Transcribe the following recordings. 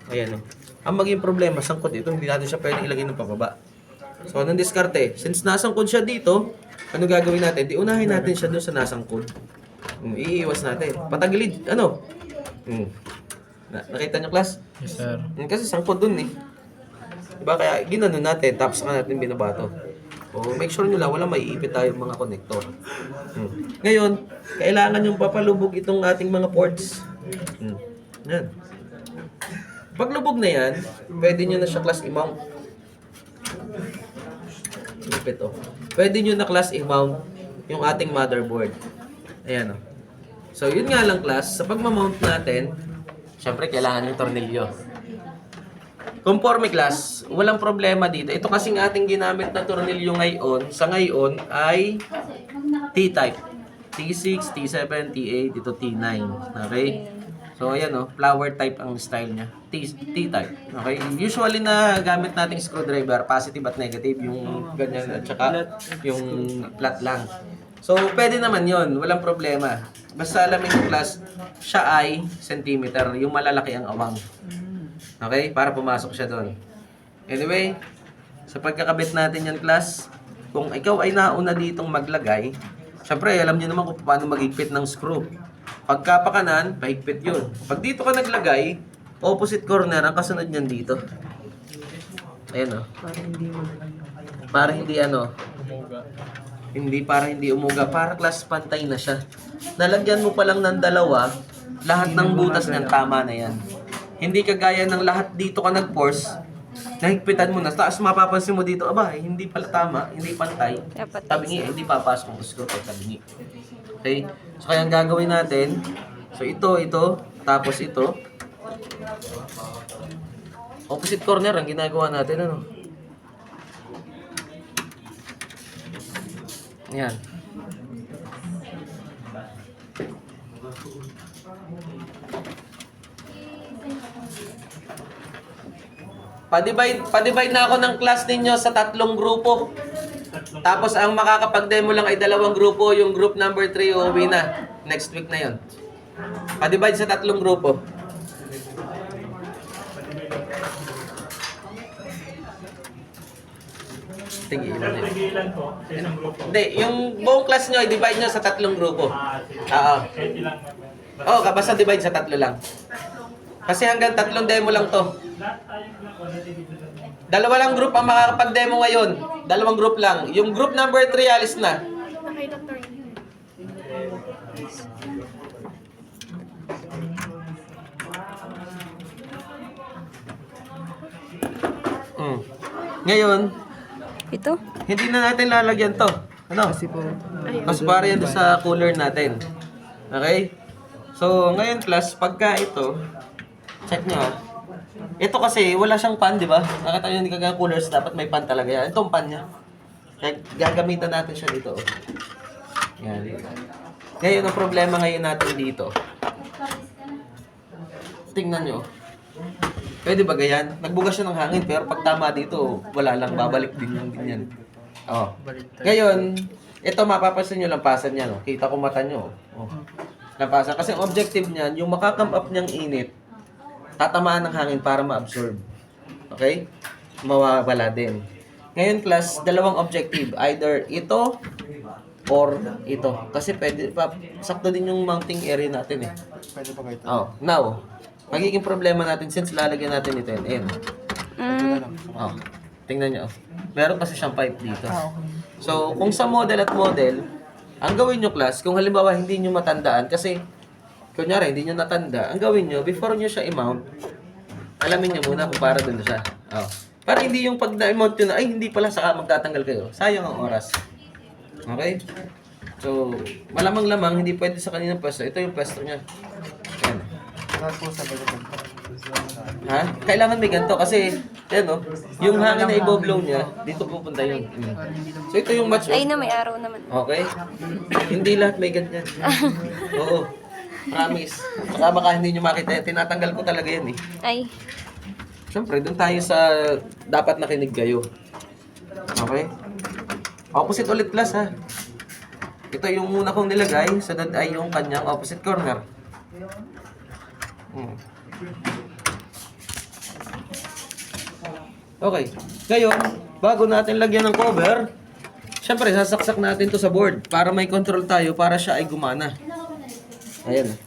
Ayan o. Ang maging problema, sangkot ito, hindi natin siya pwedeng ilagay ng pababa. So, anong diskarte? Since nasangkod siya dito, ano gagawin natin? Di unahin natin siya doon sa nasangkod. Iiwas natin. Patagilid, ano? Nakita niyo, class? Yes, sir. Kasi sangkod doon eh. Diba? Kaya ginanon natin, tapos saka natin binabato. O make sure nyo lang, walang maiipit tayong mga connector. Ngayon, kailangan yung papalubog itong ating mga ports. Yan. Pag lubog na yan, pwede nyo na siya class i-mount. Ipit oh. Pwede nyo na class i-mount yung ating motherboard. Ayan oh. So yun nga lang class, sa pag-mount natin, syempre kailangan yung tornilyo. Conforme class, walang problema dito. Ito kasing ating ginamit na tornilyo ngayon, sa ngayon ay T-type. T6, T7, T8, ito T9. Okay? So ayan oh, flower type ang style niya. T-type. Okay? Usually na gamit nating screwdriver, positive at negative, yung ganyan at saka yung flat lang. So pwede naman yon, walang problema. Basta alamin yung class, siya ay centimeter, yung malalaki ang awang. Okay? Para pumasok siya doon. Anyway, sa pagkakabit natin yan class, kung ikaw ay nauna ditong maglagay, syempre alam niyo naman kung paano magigpit ng screw. Pagka pa kanan, pahigpit yun. Pag dito ka naglagay, opposite corner ang kasunod niyan dito. Ayan o. Para hindi ano. Para hindi umuga. Para class pantay na siya. Nalagyan mo pa lang ng dalawa, lahat ng butas niyan tama na yan. Hindi kagaya ng lahat dito ka nag-force, nahigpitan mo na. Tapos mapapansin mo dito, aba, hindi pala tama, hindi pantay. Tabingi, hindi papasok ang screw pag tabingi. Okay? So, kaya ang gagawin natin, so ito, tapos ito. Opposite corner ang ginagawa natin, ano? Yan. Pa-divide na ako ng class ninyo sa 3 grupo. Tapos ang makakapag-demo lang ay 2 grupo. Yung group number 3 uuwi na. Next week na yon. Pa-divide sa 3 grupo. Tigilan po sa isang grupo. Hindi, yung buong class nyo, i-divide nyo sa 3 grupo. Oo. Kahit ilang Oo, basta divide sa 3 lang. Kasi hanggang 3 demo lang to. lahat tayo lang o natitigil sa 2 lang group ang makakapag-demo ngayon. 2 group lang. Yung group number 3, alis na. Kay Dr. Ngayon, Ito? hindi na natin lalagyan to. Ano? Kasi para yan doon sa cooler natin. Okay? So, ngayon class, pagka ito, check nyo ha. Ito kasi, wala siyang pan, di ba? Nakita nyo, hindi kagaya coolers, dapat may pan talaga yan. Ito ang pan niya. Kaya gagamitan natin siya dito. Oh. Yan. Ngayon, ang problema ngayon natin dito. Tingnan nyo. Pwede ba ganyan? Nagbugas siya ng hangin, pero pag tama dito, wala lang, babalik din yung ganyan. Oh. Ngayon, ito mapapansin nyo lampasan niya. No? Kita ko mata nyo. Oh. Lampasan. Kasi ang objective niyan, yung makakam up niyang init, tatamaan ng hangin para ma-absorb. Okay? Mawawala din. Ngayon class, 2 objective. Either ito or ito. Kasi pwede pa, sakto din yung mounting area natin eh. Pwede pa kayo ito. Oh, now, magiging problema natin since lalagyan natin ito yun. Oh, tingnan nyo. Meron kasi siyang pipe dito. So, kung sa model at model, ang gawin nyo class, kung halimbawa hindi nyo matandaan, kasi kunyari hindi nyo natanda, ang gawin nyo, before nyo siya i-mount, alamin nyo muna kung para doon siya. Oh. Para hindi yung pag na-mount nyo na, ay hindi pala saka magtatanggal kayo. Sayang ang oras. Okay? So, malamang-lamang, hindi pwede sa kaninang pwesto. Ito yung pwesto niya. Ayan. Ha? Kailangan may ganito kasi, yan o, yung hangin na i-blow niya, dito pupunta yun. So, ito yung match. Ay na, may araw naman. Okay? Hindi lahat may ganyan. Oo. Promise. Saka baka hindi nyo makita, tinatanggal ko talaga yan eh. Ay. Siyempre, doon tayo sa dapat nakinig kayo. Okay? Opposite ulit class ha. Ito yung muna kong nilagay, sunod ay yung kanyang opposite corner. Okay. Ngayon, bago natin lagyan ng cover, syempre, sasaksak natin to sa board para may control tayo para siya ay gumana. Ayan.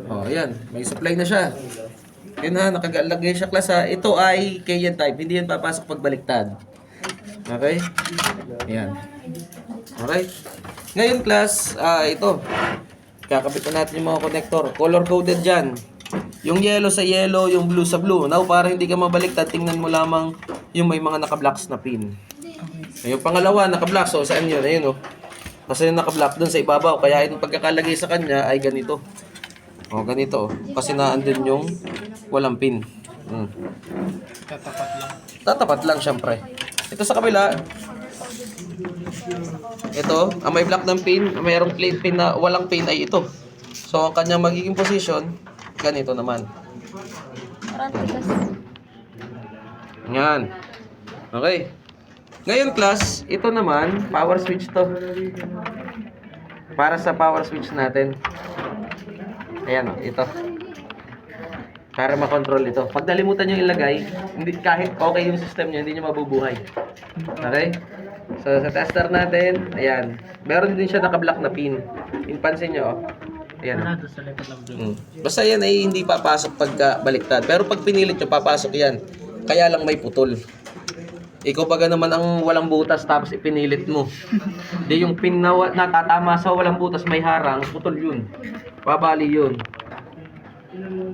Oh, ayan. May supply na siya. Yun na, nakagalagay siya class ha. Ito ay Kayan type. Hindi yan papasok pag baliktad. Okay? Ayan. Alright. Ngayon class, ito. Kakabit na natin yung mga connector. Color coded dyan. Yung yellow sa yellow, yung blue sa blue. Now, para hindi ka mabaliktad, tingnan mo lamang yung may mga naka-blocks na pin. Yung pangalawa, naka-block. So, saan yun? Ayun, oh. Kasi yung naka-block dun sa ibabaw. Kaya yung pagkakalagay sa kanya ay ganito. O, ganito. Oh. Kasi naandun yung walang pin. Tatapat lang. Tatapat lang, syempre. Ito sa kabila. Ito, ang may block ng pin, mayroong plate pin na walang pin ay ito. So, ang kanyang magiging position, ganito naman. Parang tigas. Yan. Okay. Ngayon class, ito naman, power switch to. Para sa power switch natin. Ayan o, ito. Para makontrol ito. Pag nalimutan nyo ilagay, hindi, kahit okay yung system nyo, hindi nyo mabubuhay. Okay? So, sa tester natin, ayan. Meron din siya naka-block na pin. Pansin nyo, oh. Ayan. Nado sa likod lang doon. Basta yan ay hindi papasok pagka baliktad. Pero pag pinilit nyo, papasok yan. Kaya lang may putol. Ikaw baga naman ang walang butas tapos ipinilit mo. Di yung pin na natatama sa walang butas may harang, putol yun. Babali yun.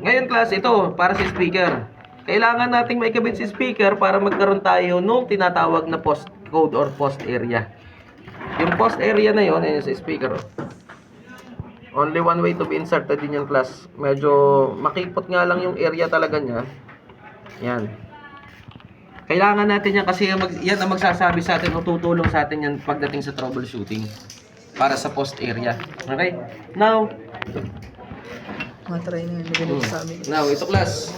Ngayon class, ito para sa speaker. Kailangan nating maikabit si speaker para magkaroon tayo nung tinatawag na post code or post area. Yung post area na yun, ayun sa speaker. Only one way to be inserted din yung class. Medyo makipot nga lang yung area talaga niya. Yan. Kailangan natin yan kasi yan ang magsasabi sa atin o tutulong sa atin yan pagdating sa troubleshooting. Para sa post area. Okay? Now, Matry na yung sa amin. now, ito class.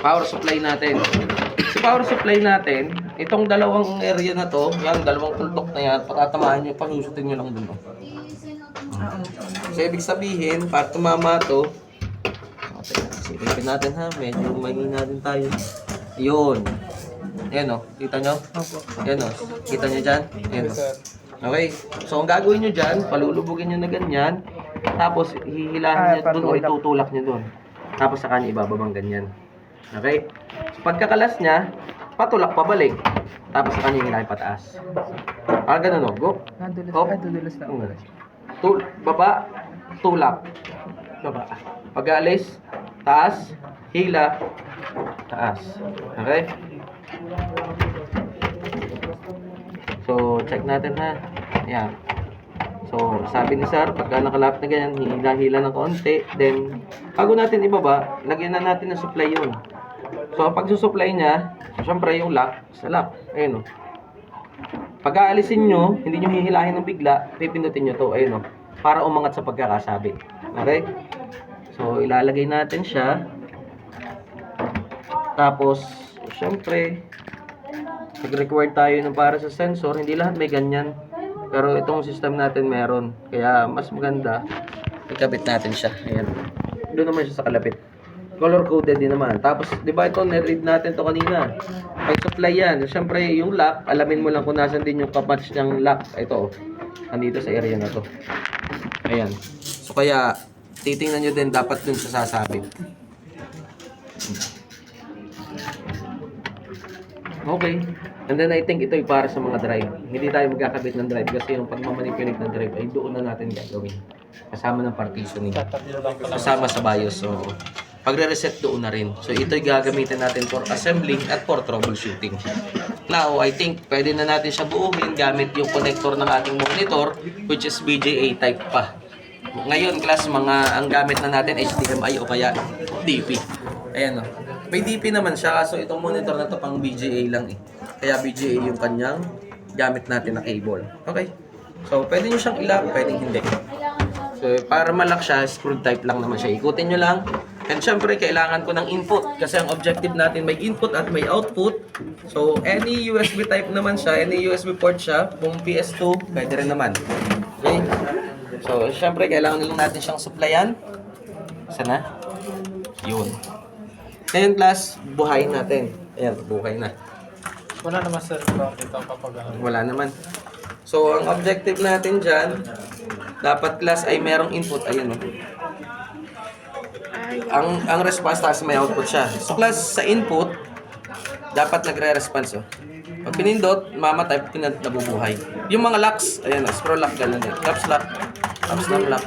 Power supply natin. Sa power supply natin, itong dalawang area na to, yan, dalawang tultok na yan, patatamaan nyo, pasusutin nyo lang dun. So, ibig sabihin, para tumama to, silipin natin ha, medyo mahina din tayo. Yun. Ayan o, kita nyo? Ayan o, kita nyo dyan? Ayan o. Okay, so ang gagawin nyo dyan, palulubugin nyo na ganyan, tapos hihilahin nyo dun o itutulak nyo dun. Tapos sa kanya ibababang ganyan. Okay? So pagkakalas niya, patulak pabalik. Tapos sa kanya hihilahin pataas. Ganun o, go. Dudulas na. Baba, tulak. Baba. Pag-alis, taas, hila, taas. Okay? So, check natin ha. Ayan. So, sabi ni Sir, pagka nakalapit na ganyan, hila-hila ng konti. Then, bago natin ibaba, lagyan na natin ng supply yun. So, pag susupply niya, so, syempre yung lock, sa lock. Ayun o. Pag aalisin nyo, hindi nyo hihilahin ng bigla, pipindutin nyo to. Ayun o. Para umangat sa pagkakasabit. Okay? So, ilalagay natin siya. Tapos, syempre, nag-required tayo ng para sa sensor. Hindi lahat may ganyan. Pero itong system natin meron. Kaya mas maganda, ikabit natin siya. Ayan. Doon naman siya sa kalapit. Color coded din naman. Tapos, di ba ito, na-read natin to kanina. Pag supply yan, syempre yung lock, alamin mo lang kung nasan din yung kapatch ng lock. Ito, nandito sa area na to. Ayan. So kaya, titingnan nyo din dapat dun sa sasabit. Okay. And then I think ito ay para sa mga drive. Hindi tayo magkakabit ng drive kasi yung pagmamanipulate ng drive ay doon na natin gagawin. Kasama ng partitioning. Kasama sa BIOS. So, pagre-reset doon na rin. So, ito ay gagamitin natin for assembling at for troubleshooting. Now, I think pwede na natin siya buuhin gamit yung connector ng ating monitor which is BGA type pa. Ngayon, class, ang gamit na natin HDMI o kaya DP. Ayan o. May DP naman siya, kaso itong monitor na to pang BGA lang eh. Kaya BGA yung kanyang gamit natin na cable. Okay. So, pwede nyo siyang ilock, pwedeng hindi. So, para malock siya, screw type lang naman siya. Ikutin nyo lang. And syempre, kailangan ko ng input. Kasi ang objective natin, may input at may output. So, any USB type naman siya, any USB port siya, kung PS2, pwede rin naman. Okay. So, syempre, kailangan lang natin siyang supplyan. Sana? Yun. Ngayon class, buhayin natin. Ayan, buhay na. Wala naman sir count ito kapag ano. Wala naman. So, ang objective natin dyan, dapat class ay merong input. Ayun, no? Ang response taas may output siya. So, class, sa input, dapat nagre-response, oh. Pag pinindot, mamatay, nabubuhay. Yung mga locks, ayan, scroll lock, gano'n eh. Caps lock, lock.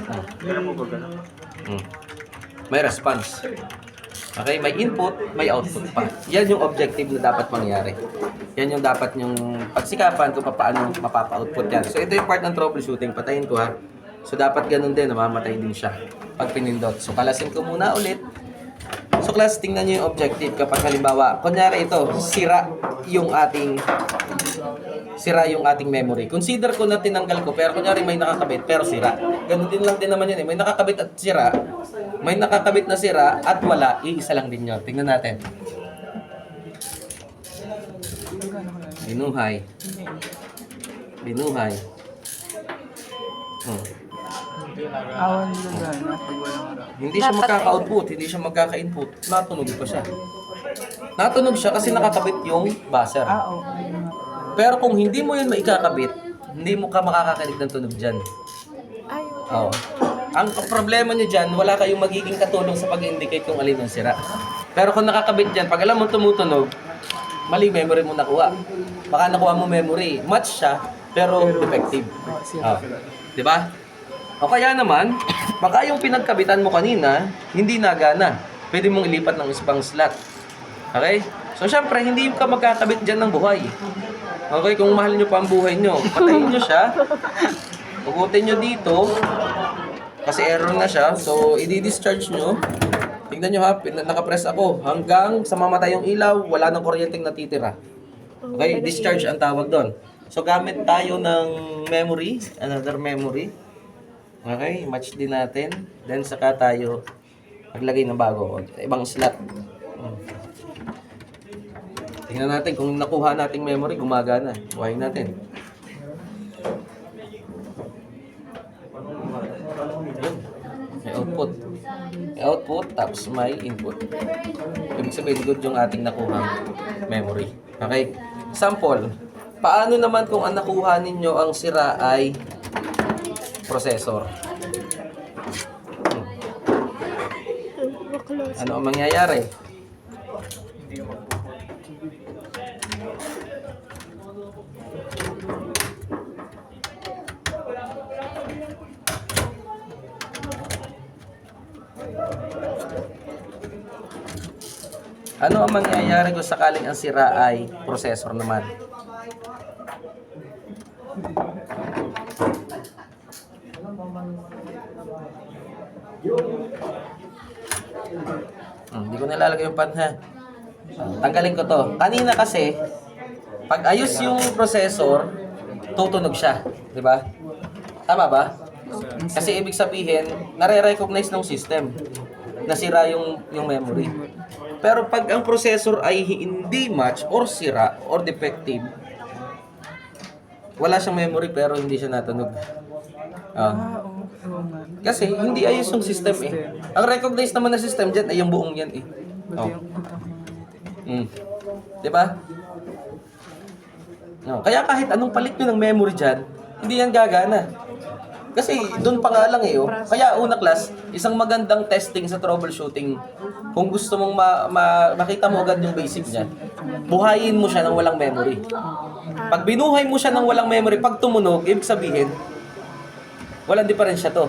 May response. Okay, may input, may output pa. Yan yung objective na dapat mangyari. Yan yung dapat yung pagsikapan kung paano mapapa-output yan. So, ito yung part ng troubleshooting. Patayin ko ha. So, dapat ganun din, namamatay din siya pag pinindot. So, kalasin ko muna ulit. So, class, tingnan nyo yung objective kapag halimbawa, kunyari ito, sira yung ating memory. Consider ko na tinanggal ko, pero kunyari may nakakabit, pero sira. Ganun din lang din naman yun eh. May nakakabit at sira. May nakakabit na sira at wala, iisa lang din yun. Tingnan natin. Binuhay. Awan nila gana pag walang ano. Hindi siya magkaka-output, hindi siya magkaka-input. Natunog pa siya. Natunog siya kasi nakakabit yung buzzer. Okay. Pero kung hindi mo yun maikakabit, hindi mo ka makakakinig ng tunog dyan. Oo. Ang problema nyo dyan, wala kayong magiging katulong sa pag-indicate kung alin ang sira. Pero kung nakakabit dyan, pag alam mo tumutunog, mali memory mo nakuha. Baka nakuha mo memory. Match siya, pero defective. Diba? O kaya naman, baka yung pinagkabitan mo kanina, hindi nagana. Pwede mong ilipat ng isang slot. Okay? So, syempre, hindi ka magkakabit dyan ng buhay. Okay? Kung mahal nyo pa ang buhay nyo, patayin nyo siya. Ugutin nyo dito. Kasi error na siya. So, i-discharge nyo. Tingnan nyo ha, nakapress ako. Hanggang sa mamatay yung ilaw, wala nang kuryenteng natitira. Okay? Discharge ang tawag doon. So, gamit tayo ng memory. Another memory. Okay? Match din natin. Then, saka tayo maglagay ng bago. Ibang slot. Tingnan natin kung nakuha nating memory, gumagana. Buhayin natin. Yun. May output. May output, tapos may input. Ibig sabihin, good yung ating nakuhang memory. Okay? Sample. Paano naman kung ang nakuha ninyo ang sira ay processor? Ano ang mangyayari? Ano ang mangyayari kung sakaling ang sira ay processor naman? Hindi ko nilalagay yung pan ha. Tanggalin ko to. Kanina kasi, pag ayos yung processor, tutunog siya. Di ba? Tama ba? Kasi ibig sabihin, nare-recognize ng system na sira yung memory. Pero pag ang processor ay hindi match or sira or defective, wala siyang memory pero hindi siya natunog. Kasi hindi ayos yung system eh. Ang recognize naman ng system dyan ay yung buong yan eh. Diba? No. Kaya kahit anong palit nyo ng memory dyan, hindi yan gagana. Kasi doon pa nga lang eh. Oh. Kaya una class, isang magandang testing sa troubleshooting, kung gusto mong makita mo agad yung basic niya, buhayin mo siya ng walang memory. Pag binuhay mo siya ng walang memory, pag tumunog, ibig sabihin, walang diferensya to.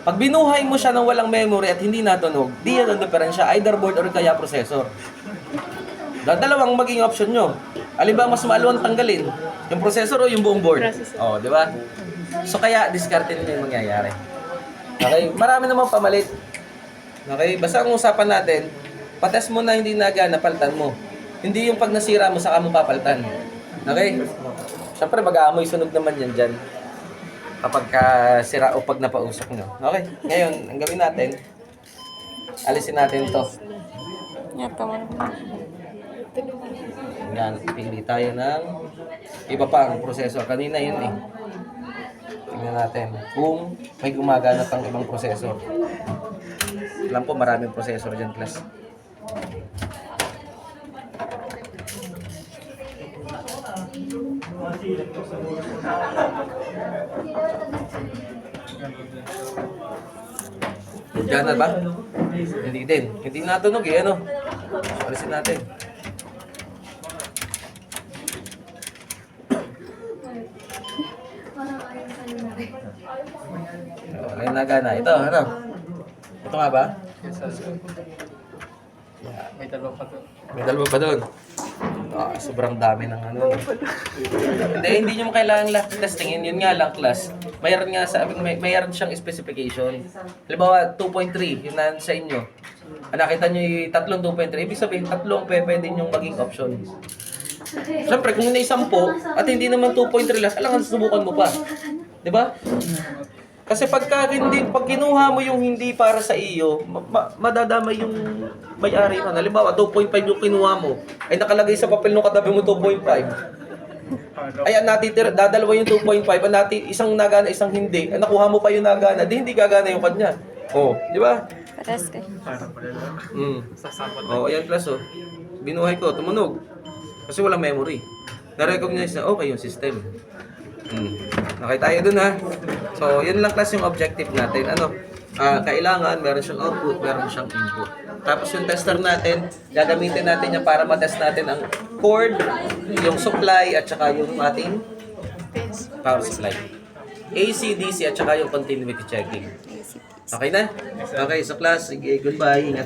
Pag binuhay mo siya ng walang memory at hindi natunog, di yan ang diferensya, either board or kaya processor. Dalawang maging option nyo. Alin ba mas maluwang tanggalin? Yung processor o yung buong board? Oh, di ba? So kaya discardin nyo yung mangyayari. Okay? Marami namang pamalit. Okay? Basta ang usapan natin, patest mo na hindi nagana, palitan mo. Hindi yung pag nasira mo, saka mo papalitan. Okay? Siyempre mag-aamoy sunog naman yan dyan. Kapag sira o pag napausok nyo. Okay? Ngayon, ang gawin natin, alisin natin to. Yan, pili tayo ng iba pang processor. Kanina yun eh. Tingnan natin kung may gumagana pang ibang processor. Alam po maraming processor dyan, class. Diyan na ba? Hindi din. Hindi natunog eh, ano? Alisin natin. Ayun na gana. Ito, ano? Ito nga ba? Yes, sir. May dalawa pa doon. May dalawa pa doon. Sobrang dami ng ano. Hindi nyo kailangan lahat testingin. Yun nga lang, class. Mayroon nga sa mayroon siyang specification. Halimbawa, 2.3, yun na sa inyo. Nakita nyo yung tatlong 2.3, ibig sabihin, tatlong pwede yung maging option. Siyempre, kung may 10 at hindi naman 2.3 last, alangan subukan mo pa. Di ba? Kasi pag kinuha mo yung hindi para sa iyo, madadamay yung may-ari mo. Halimbawa, 2.5 yung kinuha mo, ay nakalagay sa papel nung katabi mo 2.5. Ay, natitira, dadalawa yung 2.5, isang nagana, isang hindi. Nakuha mo pa yung nagana, hindi gagana yung kanya. Oh, di ba? Pares kayo. Oh, ayan class, oh. Binuhay ko, tumunog. Kasi walang memory. Na-recognize na, okay yung system. Okay tayo dun, ha? So, yun lang class yung objective natin. Kailangan, meron siyang output, meron siyang input. Tapos yung tester natin, gagamitin natin yan para matest natin ang cord, yung supply, at saka yung ating power supply. AC, DC, at saka yung continuity checking. Okay na? Okay, so class, sige, goodbye. Ingat.